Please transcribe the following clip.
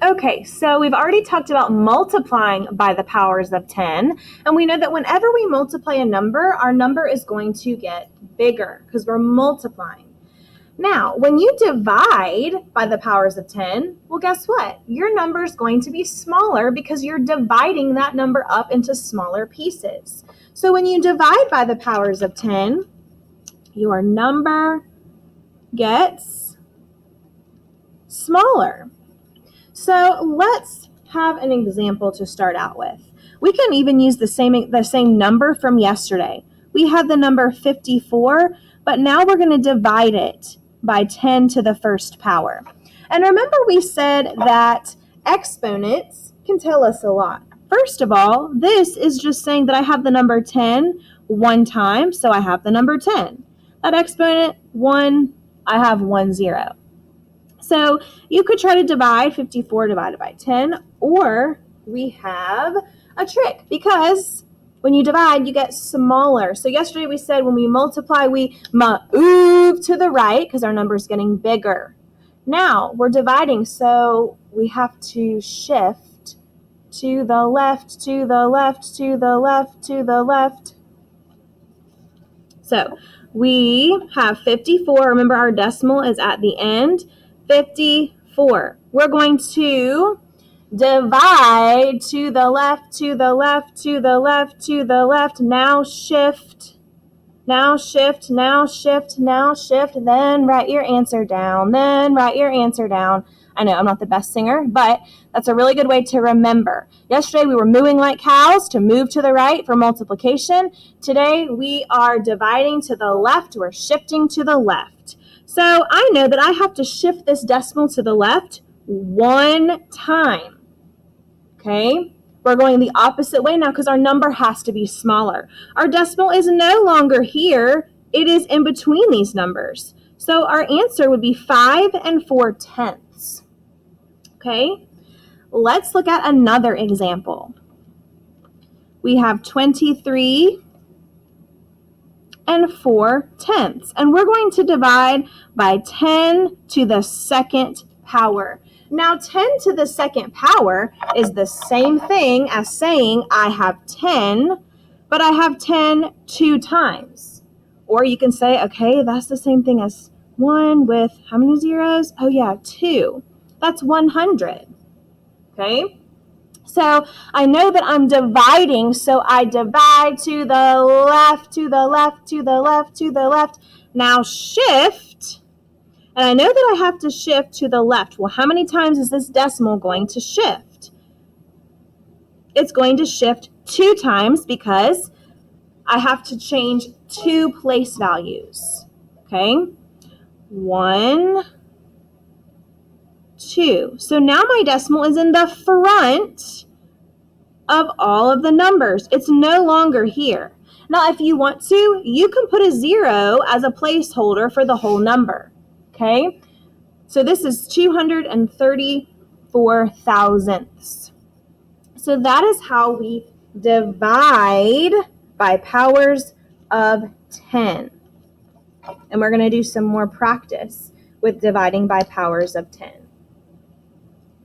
Okay, so we've already talked about multiplying by the powers of 10, and we know that whenever we multiply a number, our number is going to get bigger because we're multiplying. Now, when you divide by the powers of 10, well, guess what? Your number is going to be smaller because you're dividing that number up into smaller pieces. So when you divide by the powers of 10, your number gets smaller. So let's have an example to start out with. We can even use the same number from yesterday. We had the number 54, but now we're going to divide it by 10 to the first power. And remember we said that exponents can tell us a lot. First of all, this is just saying that I have the number 10 one time, so I have the number 10. That exponent, 1, I have 1 0. So you could try to divide 54 divided by 10, or we have a trick because when you divide, you get smaller. So yesterday we said when we multiply, we move to the right because our number is getting bigger. Now we're dividing, so we have to shift to the left, to the left, to the left, to the left. So we have 54. Remember, our decimal is at the end. 54. We're going to divide to the left, to the left, to the left, to the left. Now shift, now shift, now shift, now shift. Then write your answer down. Then write your answer down. I know I'm not the best singer, but that's a really good way to remember. Yesterday we were mooing like cows to move to the right for multiplication. Today we are dividing to the left. We're shifting to the left. So I know that I have to shift this decimal to the left one time. Okay? We're going the opposite way now because our number has to be smaller. Our decimal is no longer here. It is in between these numbers. So our answer would be 5 4/10. Okay? Let's look at another example. We have 23 4/10. And we're going to divide by 10 to the second power. Now, 10 to the second power is the same thing as saying I have 10, but I have 10 two times. Or you can say, okay, that's the same thing as 1 with how many zeros? Oh, yeah, 2. That's 100. Okay? So I know that I'm dividing, so I divide to the left, to the left, to the left, to the left. Now shift, and I know that I have to shift to the left. Well, how many times is this decimal going to shift? It's going to shift 2 times because I have to change 2 place values. Okay? 1, 2. So now my decimal is in the front of all of the numbers. It's no longer here. Now, if you want to, you can put a 0 as a placeholder for the whole number. Okay? So this is 234 thousandths. So that is how we divide by powers of 10. And we're going to do some more practice with dividing by powers of 10.